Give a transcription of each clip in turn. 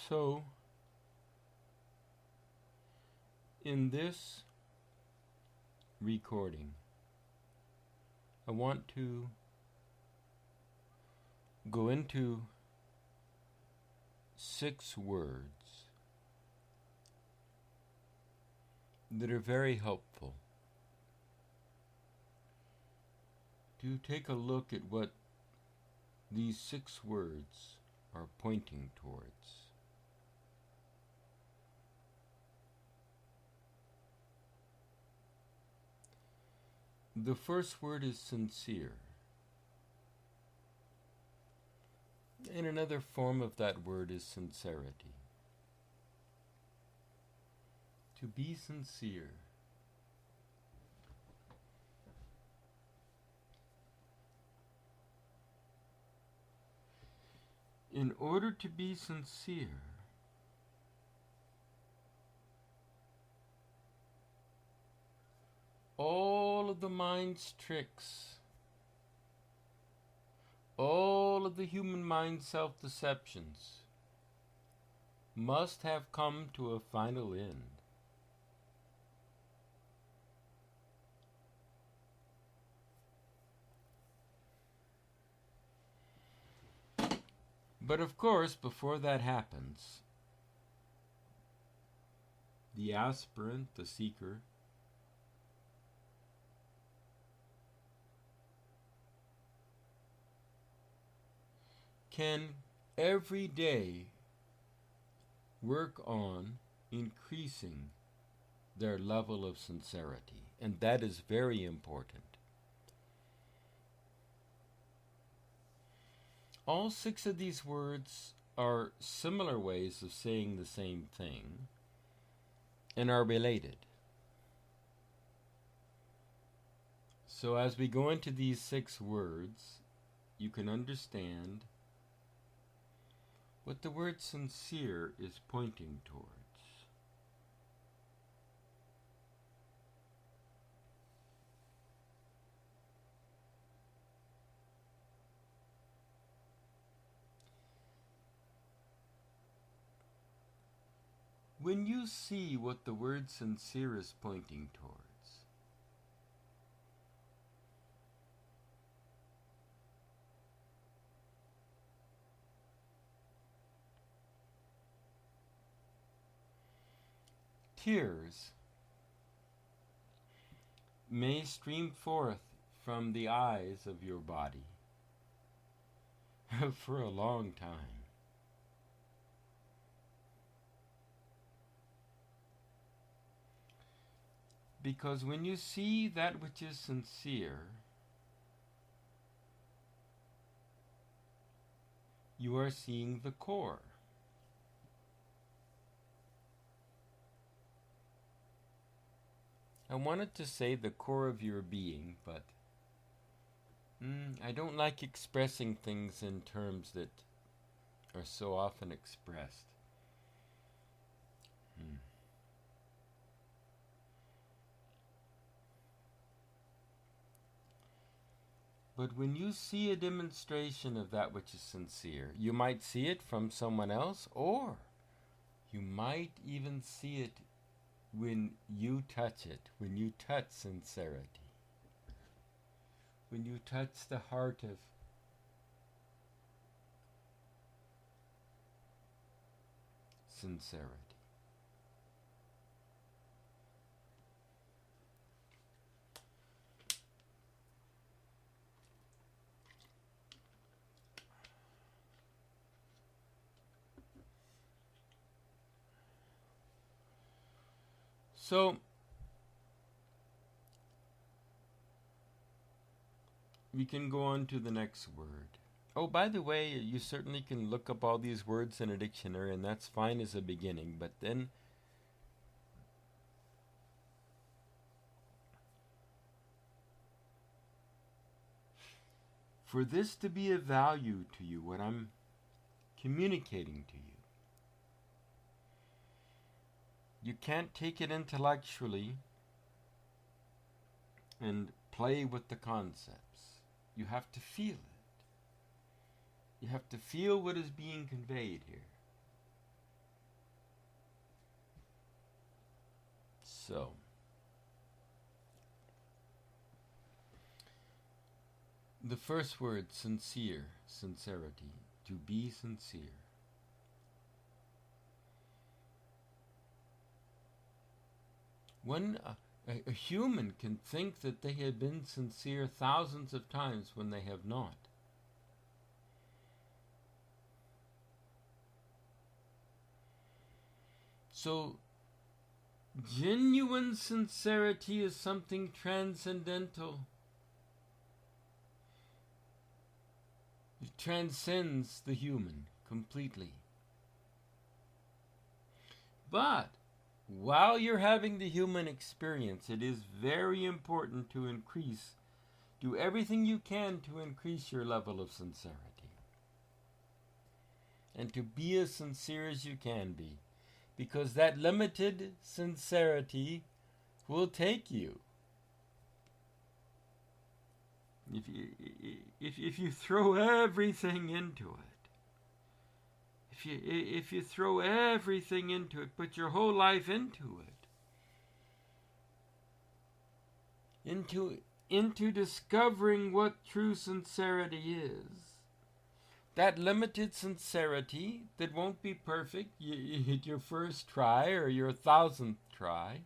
So, in this recording, I want to go into 6 words that are very helpful to take a look at what these 6 words are pointing towards. The first word is sincere. And another form of that word is sincerity. To be sincere. In order to be sincere, all of the mind's tricks, all of the human mind's self-deceptions must have come to a final end. But of course, before that happens, the aspirant, the seeker, can every day work on increasing their level of sincerity, and that is very important. All 6 of these words are similar ways of saying the same thing and are related. So as we go into these 6 words, you can understand what the word sincere is pointing towards. When you see what the word sincere is pointing towards, tears may stream forth from the eyes of your body for a long time. Because when you see that which is sincere, you are seeing the core. I wanted to say the core of your being, but I don't like expressing things in terms that are so often expressed. But when you see a demonstration of that which is sincere, you might see it from someone else, or you might even see it when you touch it, when you touch sincerity, when you touch the heart of sincerity. So, we can go on to the next word. Oh, by the way, you certainly can look up all these words in a dictionary, and that's fine as a beginning, but then for this to be of value to you, what I'm communicating to you, you can't take it intellectually and play with the concepts. You have to feel it. You have to feel what is being conveyed here. So, the first word, sincere, sincerity, to be sincere. When a human can think that they have been sincere thousands of times when they have not. So, genuine sincerity is something transcendental. It transcends the human completely. But while you're having the human experience, it is very important to do everything you can to increase your level of sincerity. And to be as sincere as you can be. Because that limited sincerity will take you. If you throw everything into it, if you throw everything into it, put your whole life into it, into discovering what true sincerity is, that limited sincerity that won't be perfect, you hit your first try or your 1,000th try,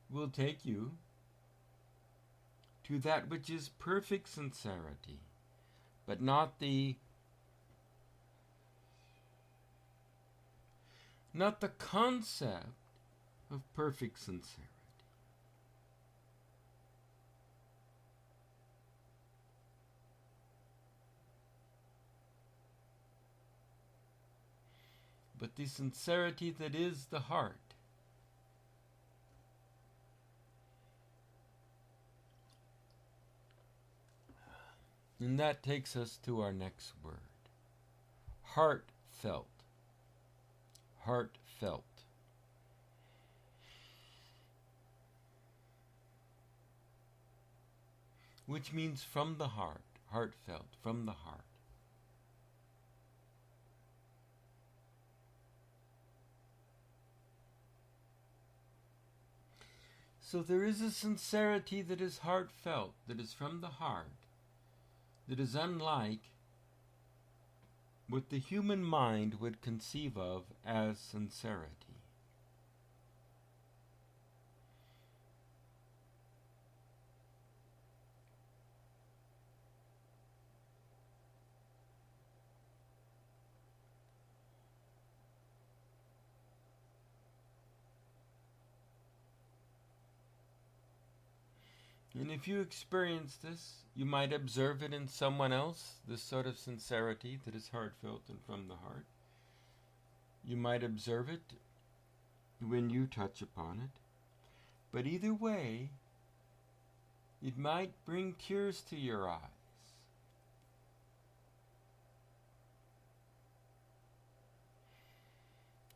will take you to that which is perfect sincerity, but not the concept of perfect sincerity. But the sincerity that is the heart. And that takes us to our next word. Heartfelt. Heartfelt. Which means from the heart. Heartfelt, from the heart. So there is a sincerity that is heartfelt, that is from the heart, that is unlike what the human mind would conceive of as sincerity. And if you experience this, you might observe it in someone else, this sort of sincerity that is heartfelt and from the heart. You might observe it when you touch upon it. But either way, it might bring tears to your eyes.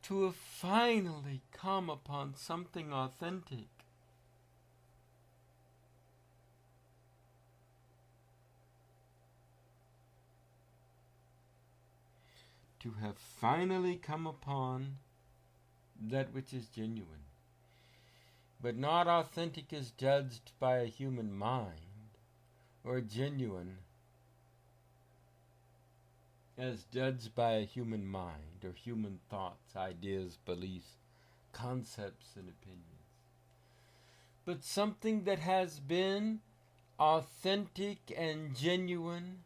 To have finally come upon something authentic. To have finally come upon that which is genuine, but not authentic as judged by a human mind, or genuine as judged by a human mind, or human thoughts, ideas, beliefs, concepts, and opinions. But something that has been authentic and genuine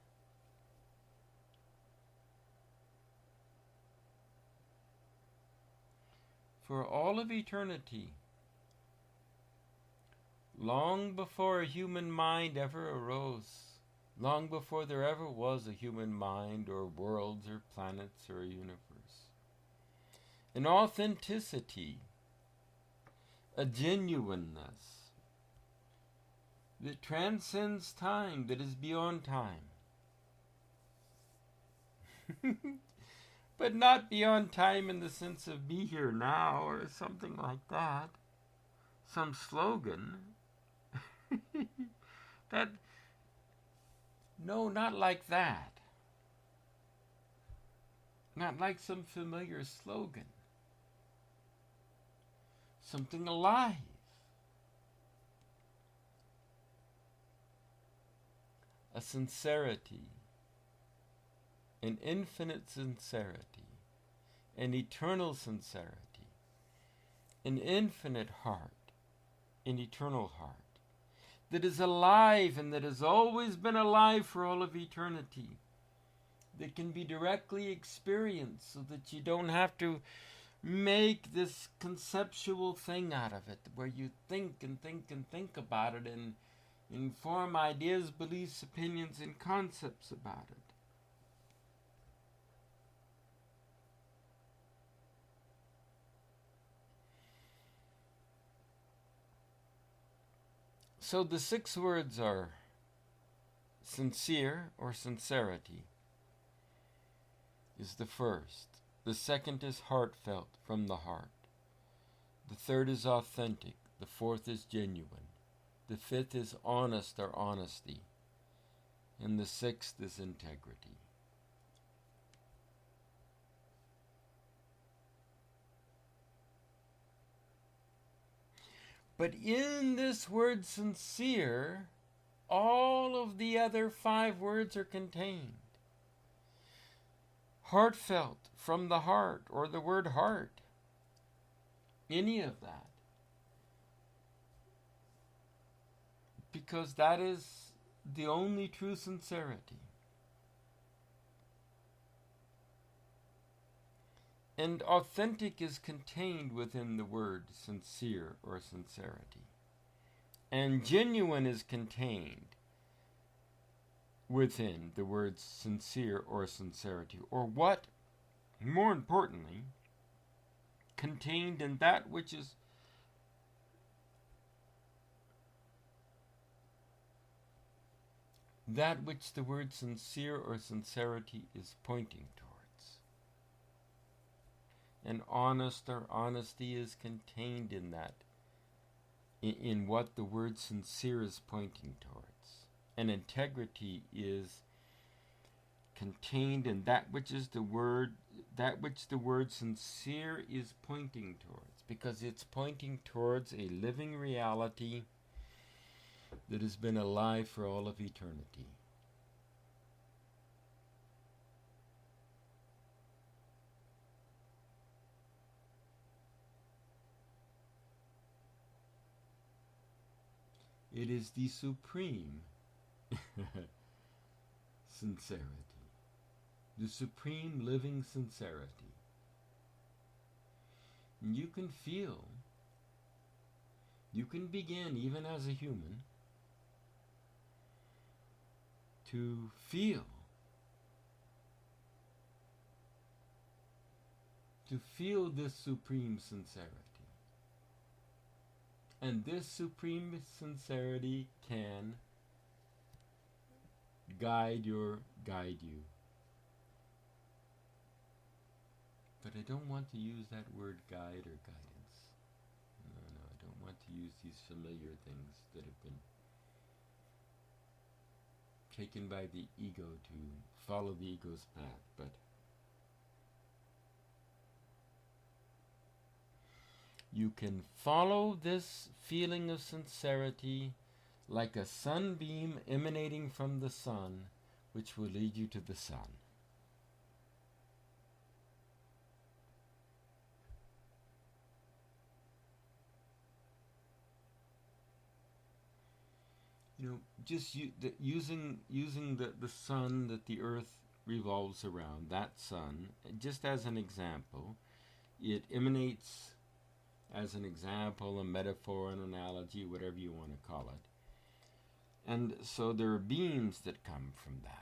for all of eternity, long before a human mind ever arose, long before there ever was a human mind or worlds or planets or a universe. An authenticity, a genuineness that transcends time, that is beyond time. But not beyond time in the sense of be here now or something like that. Some slogan. No, not like that. Not like some familiar slogan. something alive. A sincerity, an infinite sincerity, an eternal sincerity, an infinite heart, an eternal heart, that is alive and that has always been alive for all of eternity, that can be directly experienced so that you don't have to make this conceptual thing out of it, where you think and think and think about it and form ideas, beliefs, opinions, and concepts about it. So the 6 words are sincere or sincerity is the first. The second is heartfelt, from the heart. The third is authentic. The fourth is genuine. The fifth is honest or honesty. And the sixth is integrity. But in this word sincere, all of the other 5 words are contained. Heartfelt, from the heart, or the word heart. Any of that. Because that is the only true sincerity. And authentic is contained within the word sincere or sincerity. And genuine is contained within the words sincere or sincerity, or what, more importantly, contained in that which is that which the word sincere or sincerity is pointing towards. And honest or honesty is contained in that, in what the word sincere is pointing towards. And integrity is contained in that which is the word sincere is pointing towards, because it's pointing towards a living reality that has been alive for all of eternity. It is the supreme sincerity, the supreme living sincerity. And you can feel, you can begin even as a human to feel this supreme sincerity. And this supreme sincerity can guide you. But I don't want to use that word guide or guidance. No, I don't want to use these familiar things that have been taken by the ego to follow the ego's path. But you can follow this feeling of sincerity like a sunbeam emanating from the sun, which will lead you to the sun. Just using the sun that the earth revolves around, that sun, just as an example, it emanates as an example, a metaphor, an analogy, whatever you want to call it. And so there are beams that come from that.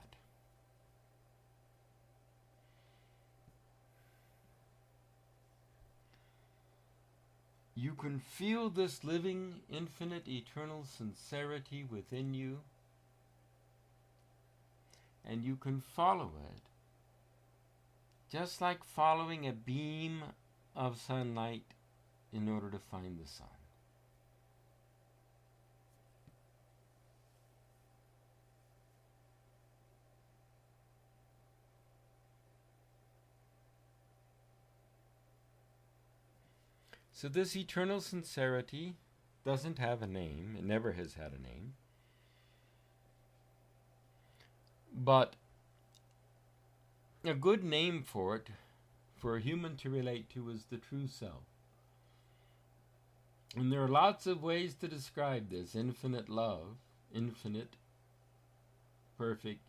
You can feel this living, infinite, eternal sincerity within you, and you can follow it, just like following a beam of sunlight in order to find the sun. So this eternal sincerity doesn't have a name. It never has had a name. But a good name for it, for a human to relate to, is the true self. And there are lots of ways to describe this. Infinite love, infinite, perfect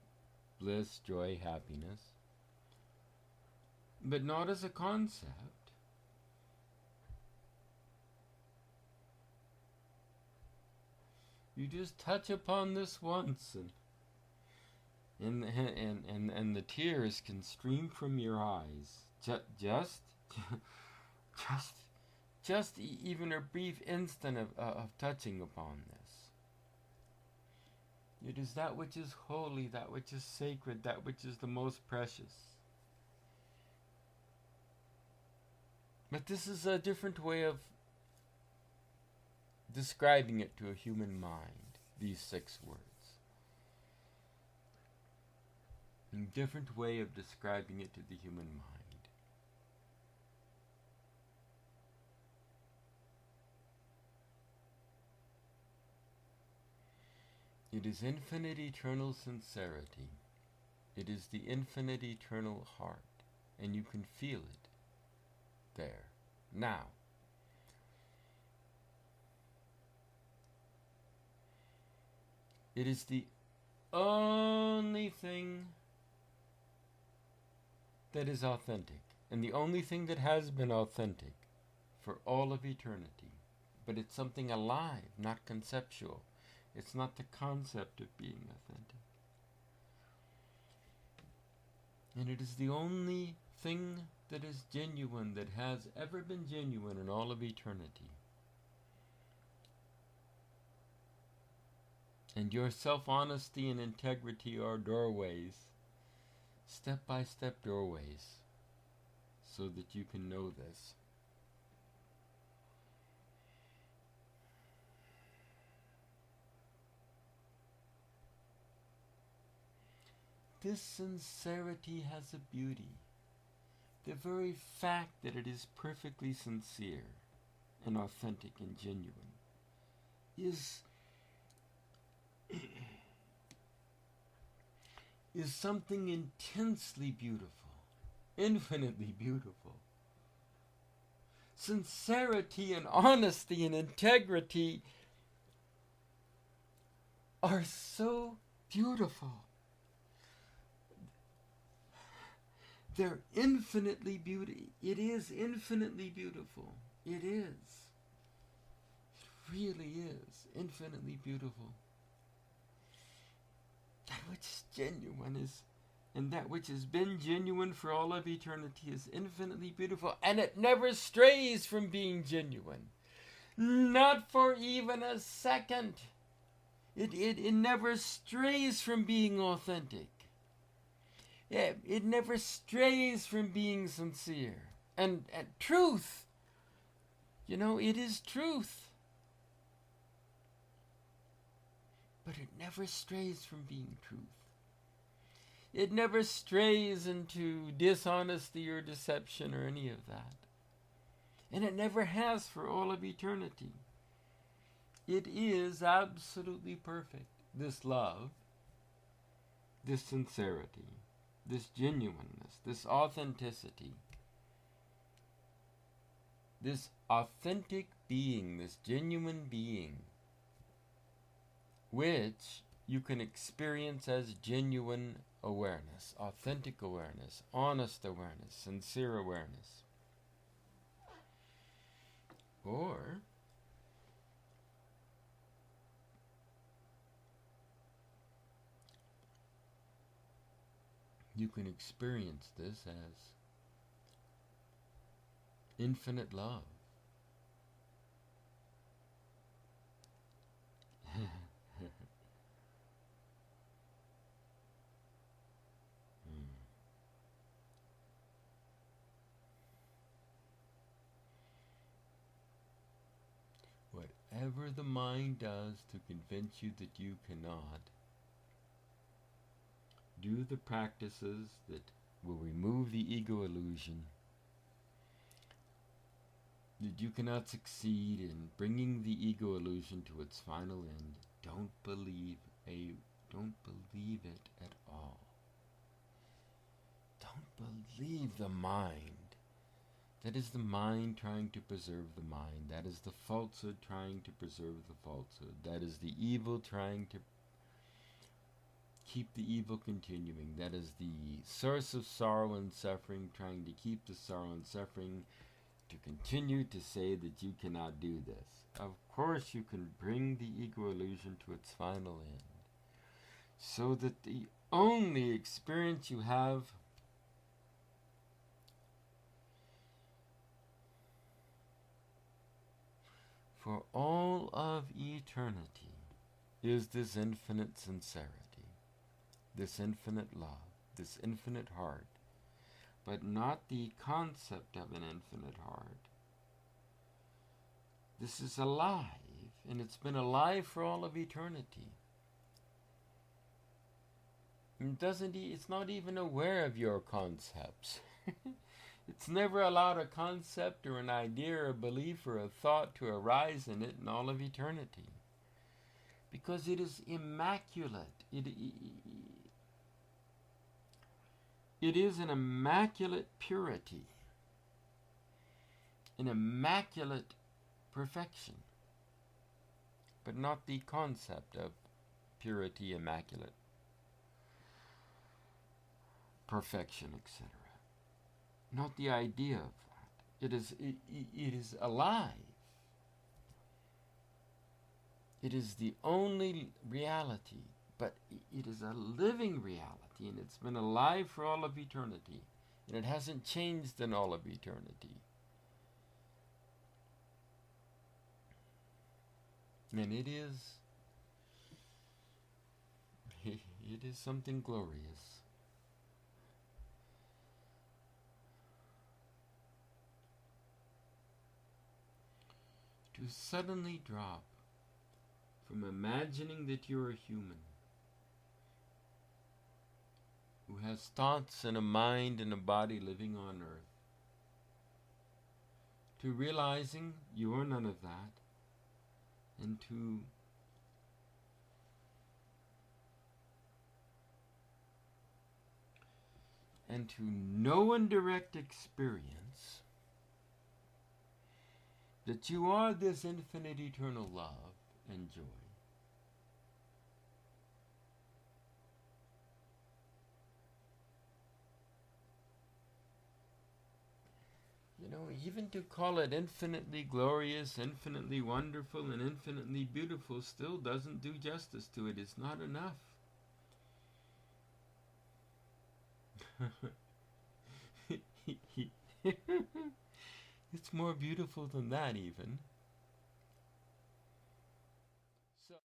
bliss, joy, happiness. But not as a concept. You just touch upon this once, and the tears can stream from your eyes. Just even a brief instant of touching upon this. It is that which is holy, that which is sacred, that which is the most precious. But this is a different way of describing it to a human mind, these 6 words. A different way of describing it to the human mind. It is infinite eternal sincerity. It is the infinite eternal heart, and you can feel it there, now. It is the only thing that is authentic, and the only thing that has been authentic for all of eternity. But it's something alive, not conceptual. It's not the concept of being authentic. And it is the only thing that is genuine, that has ever been genuine in all of eternity. And your self-honesty and integrity are doorways, step-by-step doorways, so that you can know this. This sincerity has a beauty. The very fact that it is perfectly sincere and authentic and genuine is something intensely beautiful, infinitely beautiful. Sincerity and honesty and integrity are so beautiful. They're infinitely beautiful. It is infinitely beautiful. It is. It really is infinitely beautiful. That which is genuine is, and that which has been genuine for all of eternity is infinitely beautiful, and it never strays from being genuine. Not for even a second. It never strays from being authentic. It never strays from being sincere. And truth, it is truth. But it never strays from being truth. It never strays into dishonesty or deception or any of that. And it never has for all of eternity. It is absolutely perfect, this love, this sincerity, this genuineness, this authenticity, this authentic being, this genuine being, which you can experience as genuine awareness, authentic awareness, honest awareness, sincere awareness. Or you can experience this as infinite love. Whatever the mind does to convince you that you cannot, do the practices that will remove the ego illusion, that you cannot succeed in bringing the ego illusion to its final end, don't believe it at all. Don't believe the mind. That is the mind trying to preserve the mind. That is the falsehood trying to preserve the falsehood. That is the evil trying to keep the evil continuing. That is the source of sorrow and suffering trying to keep the sorrow and suffering to continue to say that you cannot do this. Of course you can bring the ego illusion to its final end, so that the only experience you have for all of eternity is this infinite sincerity, this infinite love, this infinite heart, but not the concept of an infinite heart. This is alive, and it's been alive for all of eternity. It's not even aware of your concepts. It's never allowed a concept or an idea or a belief or a thought to arise in it in all of eternity. Because it is immaculate. It is an immaculate purity, an immaculate perfection, but not the concept of purity, immaculate perfection, etc. Not the idea of that. It is alive. It is the only reality, but it is a living reality, and it's been alive for all of eternity, and it hasn't changed in all of eternity. And it is something glorious. To suddenly drop from imagining that you're a human who has thoughts and a mind and a body living on earth, to realizing you're none of that, and to know in direct experience that you are this infinite eternal love and joy. Even to call it infinitely glorious, infinitely wonderful, and infinitely beautiful still doesn't do justice to it. It's not enough. It's more beautiful than that, even.